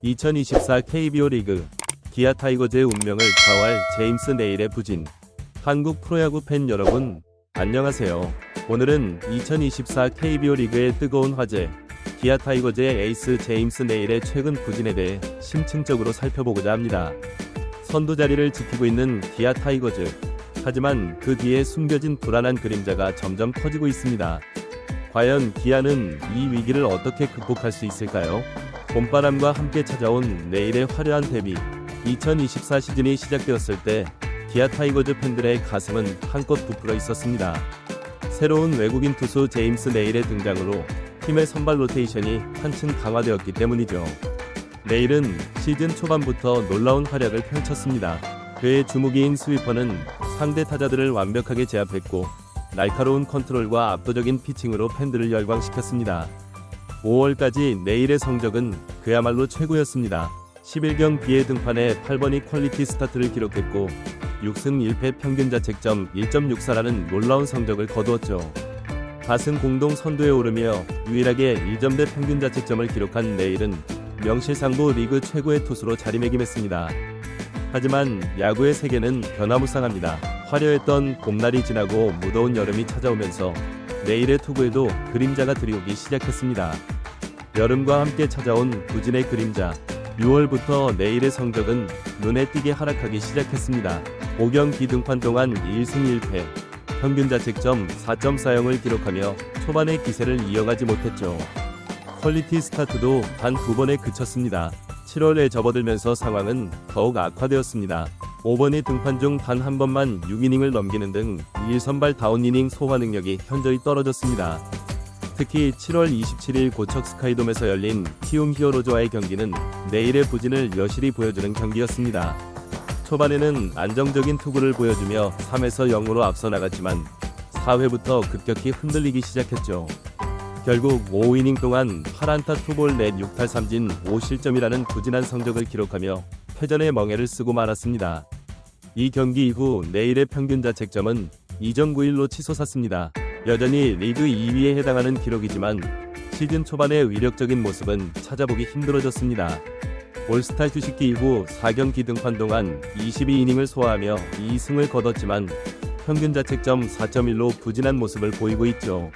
2024 KBO 리그 기아 타이거즈의 운명을 좌우할 제임스 네일의 부진. 한국 프로야구 팬 여러분, 안녕하세요. 오늘은 2024 KBO 리그의 뜨거운 화제, 기아 타이거즈의 에이스 제임스 네일의 최근 부진에 대해 심층적으로 살펴보고자 합니다. 선두 자리를 지키고 있는 기아 타이거즈. 하지만 그 뒤에 숨겨진 불안한 그림자가 점점 커지고 있습니다. 과연 기아는 이 위기를 어떻게 극복할 수 있을까요? 봄바람과 함께 찾아온 네일의 화려한 데뷔. 2024 시즌이 시작되었을 때 기아 타이거즈 팬들의 가슴은 한껏 부풀어 있었습니다. 새로운 외국인 투수 제임스 네일의 등장으로 팀의 선발 로테이션이 한층 강화되었기 때문이죠. 네일은 시즌 초반부터 놀라운 활약을 펼쳤습니다. 그의 주무기인 스위퍼는 상대 타자들을 완벽하게 제압했고 날카로운 컨트롤과 압도적인 피칭으로 팬들을 열광시켰습니다. 5월까지 네일의 성적은 그야말로 최고였습니다. 11경 비의 등판에 8번이 퀄리티 스타트를 기록했고 6승 1패 평균 자책점 1.64라는 놀라운 성적을 거두었죠. 다승 공동 선두에 오르며 유일하게 1점대 평균 자책점을 기록한 네일은 명실상부 리그 최고의 투수로 자리매김했습니다. 하지만 야구의 세계는 변화무쌍합니다. 화려했던 봄날이 지나고 무더운 여름이 찾아오면서 네일의 투구에도 그림자가 들이오기 시작했습니다. 여름과 함께 찾아온 부진의 그림자. 6월부터 네일의 성적은 눈에 띄게 하락하기 시작했습니다. 5경 비등판 동안 1승 1패, 평균 자책점 4.40을 기록하며 초반의 기세를 이어가지 못했죠. 퀄리티 스타트도 단 2번에 그쳤습니다. 7월에 접어들면서 상황은 더욱 악화되었습니다. 5번이 등판 중 단 한 번만 6이닝을 넘기는 등 1선발 다운이닝 소화 능력이 현저히 떨어졌습니다. 특히 7월 27일 고척 스카이돔에서 열린 키움 히어로즈와의 경기는 네일의 부진을 여실히 보여주는 경기였습니다. 초반에는 안정적인 투구를 보여주며 3에서 0으로 앞서 나갔지만 4회부터 급격히 흔들리기 시작했죠. 결국 5이닝 동안 8안타 투볼 넷 6탈3진 5실점이라는 부진한 성적을 기록하며 패전의 멍해를 쓰고 말았습니다. 이 경기 이후 네일의 평균 자책점은 2.91로 치솟았습니다. 여전히 리그 2위에 해당하는 기록이지만 시즌 초반의 위력적인 모습은 찾아보기 힘들어졌습니다. 올스타 휴식기 이후 4경기 등판 동안 22이닝을 소화하며 2승을 거뒀지만 평균 자책점 4.1로 부진한 모습을 보이고 있죠.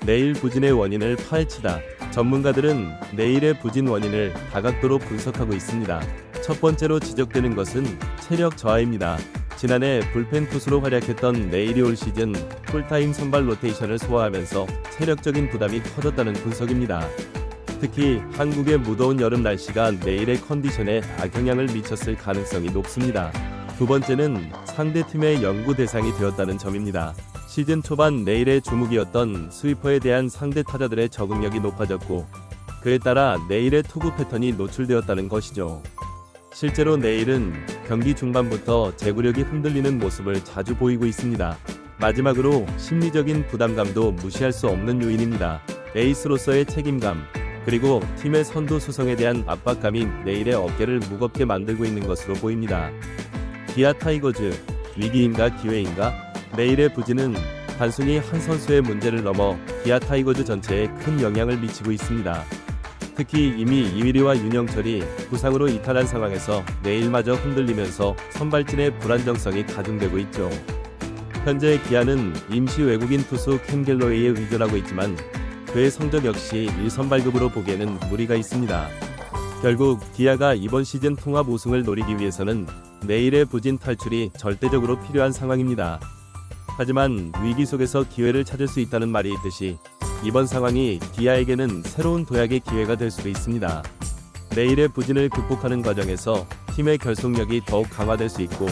네일 부진의 원인을 파헤치다. 전문가들은 네일의 부진 원인을 다각도로 분석하고 있습니다. 첫 번째로 지적되는 것은 체력 저하입니다. 지난해 불펜 투수로 활약했던 네일이 올 시즌 풀타임 선발 로테이션을 소화하면서 체력적인 부담이 커졌다는 분석입니다. 특히 한국의 무더운 여름 날씨가 네일의 컨디션에 악영향을 미쳤을 가능성이 높습니다. 두 번째는 상대팀의 연구 대상이 되었다는 점입니다. 시즌 초반 네일의 주무기였던 스위퍼에 대한 상대 타자들의 적응력이 높아졌고 그에 따라 네일의 투구 패턴이 노출되었다는 것이죠. 실제로 네일은 경기 중반부터 제구력이 흔들리는 모습을 자주 보이고 있습니다. 마지막으로 심리적인 부담감도 무시할 수 없는 요인입니다. 에이스로서의 책임감, 그리고 팀의 선두 수성에 대한 압박감이 네일의 어깨를 무겁게 만들고 있는 것으로 보입니다. 기아 타이거즈, 위기인가 기회인가? 네일의 부진은 단순히 한 선수의 문제를 넘어 기아 타이거즈 전체에 큰 영향을 미치고 있습니다. 특히 이미 이휘리와 윤영철이 부상으로 이탈한 상황에서 네일마저 흔들리면서 선발진의 불안정성이 가중되고 있죠. 현재 기아는 임시 외국인 투수 캠 갤러웨이에 의존하고 있지만 그의 성적 역시 1선발급으로 보기에는 무리가 있습니다. 결국 기아가 이번 시즌 통합 우승을 노리기 위해서는 네일의 부진 탈출이 절대적으로 필요한 상황입니다. 하지만 위기 속에서 기회를 찾을 수 있다는 말이 있듯이 이번 상황이 기아에게는 새로운 도약의 기회가 될 수도 있습니다. 네일의 부진을 극복하는 과정에서 팀의 결속력이 더욱 강화될 수 있고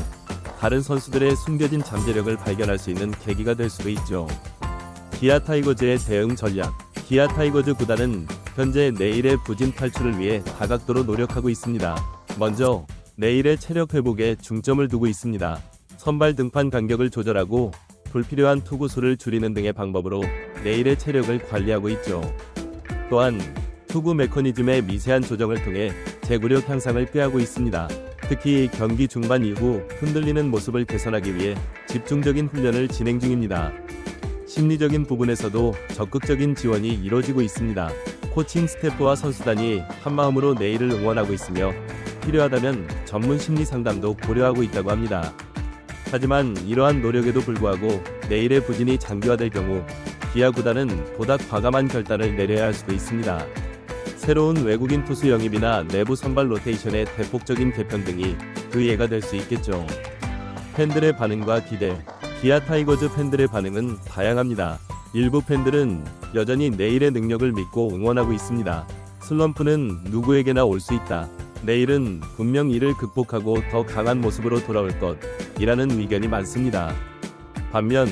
다른 선수들의 숨겨진 잠재력을 발견할 수 있는 계기가 될 수도 있죠. 기아 타이거즈의 대응 전략. 기아 타이거즈 구단은 현재 네일의 부진 탈출을 위해 다각도로 노력하고 있습니다. 먼저 네일의 체력 회복에 중점을 두고 있습니다. 선발 등판 간격을 조절하고 불필요한 투구수를 줄이는 등의 방법으로 네일의 체력을 관리하고 있죠. 또한 투구 메커니즘의 미세한 조정을 통해 제구력 향상을 꾀하고 있습니다. 특히 경기 중반 이후 흔들리는 모습을 개선하기 위해 집중적인 훈련을 진행 중입니다. 심리적인 부분에서도 적극적인 지원이 이뤄지고 있습니다. 코칭 스태프와 선수단이 한마음으로 내일을 응원하고 있으며 필요하다면 전문 심리 상담도 고려하고 있다고 합니다. 하지만 이러한 노력에도 불구하고 내일의 부진이 장기화될 경우 기아 구단은 보다 과감한 결단을 내려야 할 수도 있습니다. 새로운 외국인 투수 영입이나 내부 선발 로테이션의 대폭적인 개편 등이 그 예가 될 수 있겠죠. 팬들의 반응과 기대. 기아 타이거즈 팬들의 반응은 다양합니다. 일부 팬들은 여전히 내일의 능력을 믿고 응원하고 있습니다. 슬럼프는 누구에게나 올 수 있다. 내일은 분명 이를 극복하고 더 강한 모습으로 돌아올 것이라는 의견이 많습니다. 반면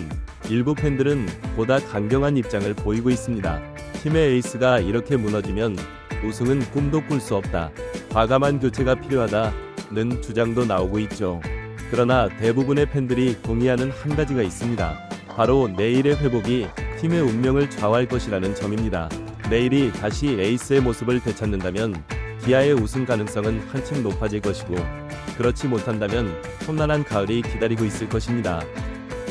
일부 팬들은 보다 강경한 입장을 보이고 있습니다. 팀의 에이스가 이렇게 무너지면 우승은 꿈도 꿀 수 없다. 과감한 교체가 필요하다는 주장도 나오고 있죠. 그러나 대부분의 팬들이 동의하는 한 가지가 있습니다. 바로 내일의 회복이 팀의 운명을 좌우할 것이라는 점입니다. 내일이 다시 에이스의 모습을 되찾는다면 기아의 우승 가능성은 한층 높아질 것이고, 그렇지 못한다면 험난한 가을이 기다리고 있을 것입니다.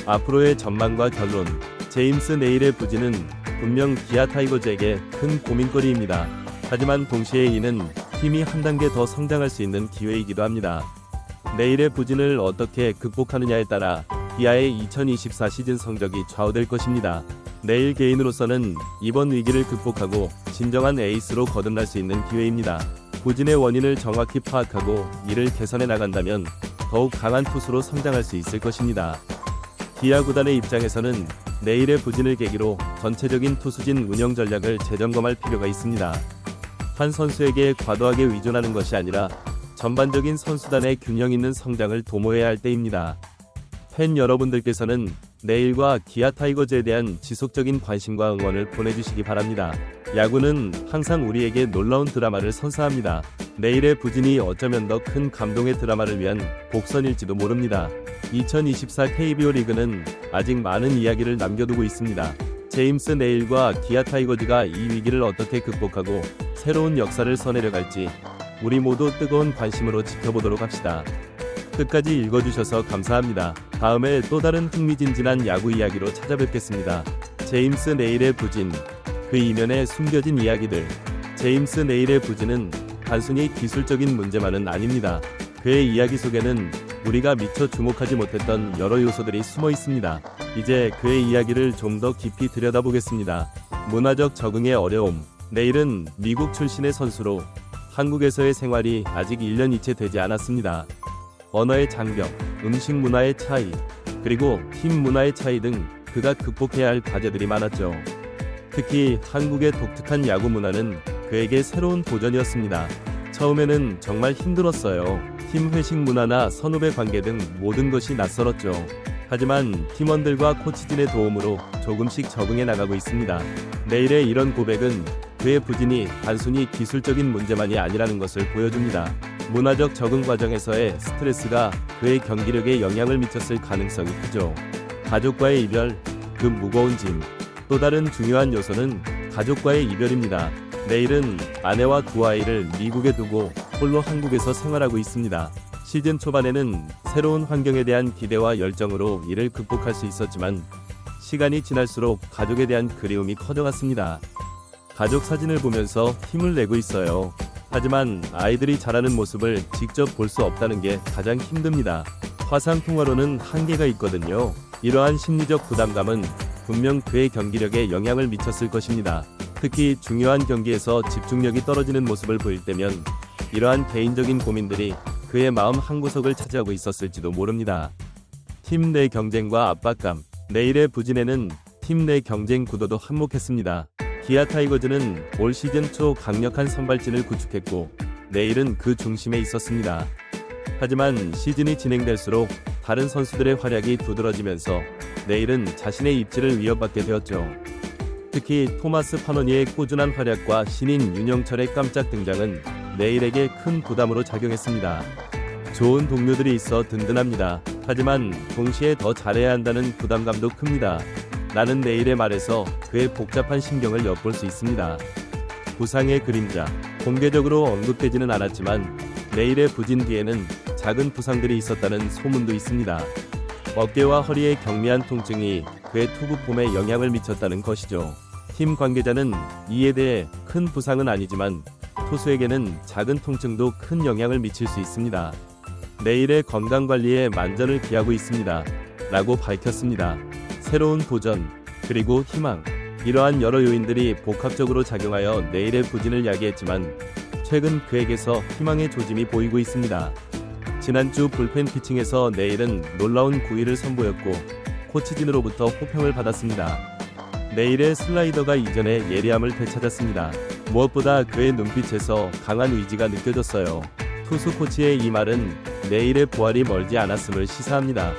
앞으로의 전망과 결론. 제임스 네일의 부진은 분명 기아 타이거즈에게 큰 고민거리입니다. 하지만 동시에 이는 팀이 한 단계 더 성장할 수 있는 기회이기도 합니다. 내일의 부진을 어떻게 극복하느냐에 따라 기아의 2024 시즌 성적이 좌우될 것입니다. 내일 개인으로서는 이번 위기를 극복하고 진정한 에이스로 거듭날 수 있는 기회입니다. 부진의 원인을 정확히 파악하고 이를 개선해 나간다면 더욱 강한 투수로 성장할 수 있을 것입니다. 기아 구단의 입장에서는 내일의 부진을 계기로 전체적인 투수진 운영 전략을 재점검할 필요가 있습니다. 한 선수에게 과도하게 의존하는 것이 아니라 전반적인 선수단의 균형 있는 성장을 도모해야 할 때입니다. 팬 여러분들께서는 내일과 기아 타이거즈에 대한 지속적인 관심과 응원을 보내주시기 바랍니다. 야구는 항상 우리에게 놀라운 드라마를 선사합니다. 내일의 부진이 어쩌면 더 큰 감동의 드라마를 위한 복선일지도 모릅니다. 2024 KBO 리그는 아직 많은 이야기를 남겨두고 있습니다. 제임스 네일과 기아 타이거즈가 이 위기를 어떻게 극복하고 새로운 역사를 써내려갈지 우리 모두 뜨거운 관심으로 지켜보도록 합시다. 끝까지 읽어주셔서 감사합니다. 다음에 또 다른 흥미진진한 야구 이야기로 찾아뵙겠습니다. 제임스 네일의 부진, 그 이면에 숨겨진 이야기들. 제임스 네일의 부진은 단순히 기술적인 문제만은 아닙니다. 그의 이야기 속에는 우리가 미처 주목하지 못했던 여러 요소들이 숨어 있습니다. 이제 그의 이야기를 좀 더 깊이 들여다보겠습니다. 문화적 적응의 어려움. 네일은 미국 출신의 선수로 한국에서의 생활이 아직 1년이 채 되지 않았습니다. 언어의 장벽, 음식 문화의 차이, 그리고 팀 문화의 차이 등 그가 극복해야 할 과제들이 많았죠. 특히 한국의 독특한 야구 문화는 그에게 새로운 도전이었습니다. 처음에는 정말 힘들었어요. 팀 회식 문화나 선후배 관계 등 모든 것이 낯설었죠. 하지만 팀원들과 코치진의 도움으로 조금씩 적응해 나가고 있습니다. 내일의 이런 고백은 그의 부진이 단순히 기술적인 문제만이 아니라는 것을 보여줍니다. 문화적 적응 과정에서의 스트레스가 그의 경기력에 영향을 미쳤을 가능성이 크죠. 가족과의 이별, 그 무거운 짐. 또 다른 중요한 요소는 가족과의 이별입니다. 내일은 아내와 두 아이를 미국에 두고 홀로 한국에서 생활하고 있습니다. 시즌 초반에는 새로운 환경에 대한 기대와 열정으로 이를 극복할 수 있었지만 시간이 지날수록 가족에 대한 그리움이 커져갔습니다. 가족 사진을 보면서 힘을 내고 있어요. 하지만 아이들이 자라는 모습을 직접 볼 수 없다는 게 가장 힘듭니다. 화상통화로는 한계가 있거든요. 이러한 심리적 부담감은 분명 그의 경기력에 영향을 미쳤을 것입니다. 특히 중요한 경기에서 집중력이 떨어지는 모습을 보일 때면 이러한 개인적인 고민들이 그의 마음 한구석을 차지하고 있었을지도 모릅니다. 팀 내 경쟁과 압박감. 내일의 부진에는 팀 내 경쟁 구도도 한몫했습니다. 기아 타이거즈는 올 시즌 초 강력한 선발진을 구축했고 내일은 그 중심에 있었습니다. 하지만 시즌이 진행될수록 다른 선수들의 활약이 두드러지면서 내일은 자신의 입지를 위협받게 되었죠. 특히 토마스 파노니의 꾸준한 활약과 신인 윤영철의 깜짝 등장은 내일에게 큰 부담으로 작용했습니다. 좋은 동료들이 있어 든든합니다. 하지만 동시에 더 잘해야 한다는 부담감도 큽니다. 나는 내일의 말에서 그의 복잡한 심경을 엿볼 수 있습니다. 부상의 그림자. 공개적으로 언급되지는 않았지만 내일의 부진 뒤에는 작은 부상들이 있었다는 소문도 있습니다. 어깨와 허리의 경미한 통증이 그의 투구 폼에 영향을 미쳤다는 것이죠. 팀 관계자는 이에 대해 큰 부상은 아니지만 투수에게는 작은 통증도 큰 영향을 미칠 수 있습니다. 내일의 건강관리에 만전을 기하고 있습니다. 라고 밝혔습니다. 새로운 도전, 그리고 희망. 이러한 여러 요인들이 복합적으로 작용하여 내일의 부진을 야기했지만 최근 그에게서 희망의 조짐이 보이고 있습니다. 지난주 불펜 피칭에서 내일은 놀라운 9위를 선보였고 코치진으로부터 호평을 받았습니다. 내일의 슬라이더가 이전의 예리함을 되찾았습니다. 무엇보다 그의 눈빛에서 강한 의지가 느껴졌어요. 투수 코치의 이 말은 내일의 부활이 멀지 않았음을 시사합니다.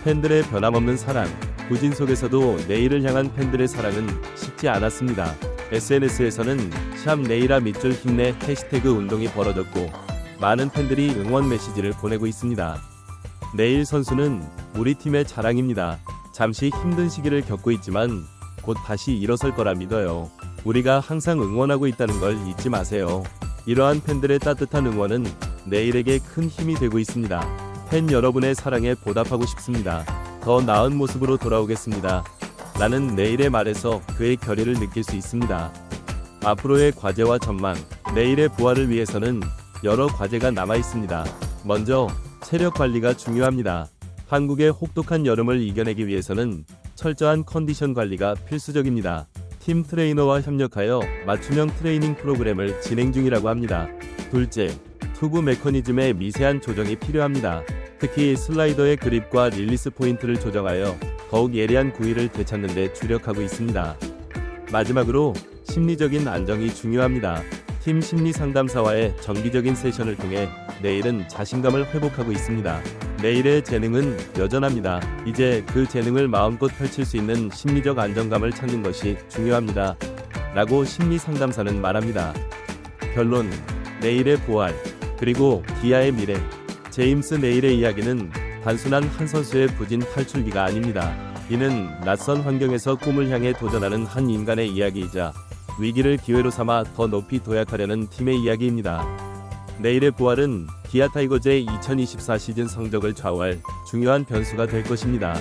팬들의 변함없는 사랑, 부진 속에서도 내일을 향한 팬들의 사랑은 식지 않았습니다. SNS에서는 샵 내일아 밑줄 힘내 해시태그 운동이 벌어졌고 많은 팬들이 응원 메시지를 보내고 있습니다. 내일 선수는 우리 팀의 자랑입니다. 잠시 힘든 시기를 겪고 있지만 곧 다시 일어설 거라 믿어요. 우리가 항상 응원하고 있다는 걸 잊지 마세요. 이러한 팬들의 따뜻한 응원은 내일에게 큰 힘이 되고 있습니다. 팬 여러분의 사랑에 보답하고 싶습니다. 더 나은 모습으로 돌아오겠습니다. 라는 내일의 말에서 그의 결의를 느낄 수 있습니다. 앞으로의 과제와 전망, 내일의 부활을 위해서는 여러 과제가 남아 있습니다. 먼저 체력 관리가 중요합니다. 한국의 혹독한 여름을 이겨내기 위해서는 철저한 컨디션 관리가 필수적입니다. 팀 트레이너와 협력하여 맞춤형 트레이닝 프로그램을 진행 중이라고 합니다. 둘째, 투구 메커니즘의 미세한 조정이 필요합니다. 특히 슬라이더의 그립과 릴리스 포인트를 조정하여 더욱 예리한 구위를 되찾는 데 주력하고 있습니다. 마지막으로 심리적인 안정이 중요합니다. 팀 심리 상담사와의 정기적인 세션을 통해 내일은 자신감을 회복하고 있습니다. 내일의 재능은 여전합니다. 이제 그 재능을 마음껏 펼칠 수 있는 심리적 안정감을 찾는 것이 중요합니다. 라고 심리 상담사는 말합니다. 결론, 내일의 부활, 그리고 기아의 미래. 제임스 네일의 이야기는 단순한 한 선수의 부진 탈출기가 아닙니다. 이는 낯선 환경에서 꿈을 향해 도전하는 한 인간의 이야기이자 위기를 기회로 삼아 더 높이 도약하려는 팀의 이야기입니다. 내일의 부활은 기아 타이거즈의 2024 시즌 성적을 좌우할 중요한 변수가 될 것입니다.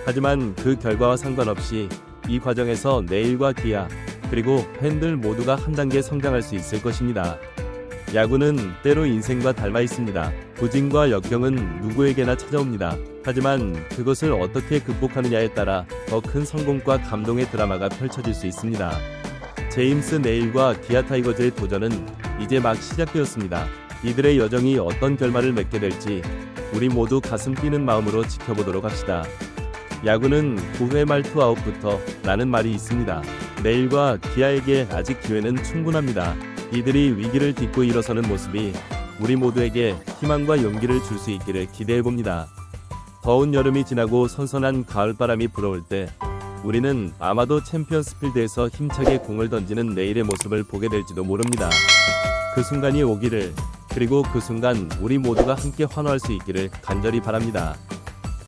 하지만 그 결과와 상관없이 이 과정에서 내일과 기아, 그리고 팬들 모두가 한 단계 성장할 수 있을 것입니다. 야구는 때로 인생과 닮아 있습니다. 부진과 역경은 누구에게나 찾아옵니다. 하지만 그것을 어떻게 극복하느냐에 따라 더 큰 성공과 감동의 드라마가 펼쳐질 수 있습니다. 제임스 네일과 기아 타이거즈의 도전은 이제 막 시작되었습니다. 이들의 여정이 어떤 결말을 맺게 될지 우리 모두 가슴 뛰는 마음으로 지켜보도록 합시다. 야구는 9회 말 투아웃부터 라는 말이 있습니다. 네일과 기아에게 아직 기회는 충분합니다. 이들이 위기를 딛고 일어서는 모습이 우리 모두에게 희망과 용기를 줄 수 있기를 기대해봅니다. 더운 여름이 지나고 선선한 가을바람이 불어올 때 우리는 아마도 챔피언스 필드에서 힘차게 공을 던지는 내일의 모습을 보게 될지도 모릅니다. 그 순간이 오기를, 그리고 그 순간 우리 모두가 함께 환호할 수 있기를 간절히 바랍니다.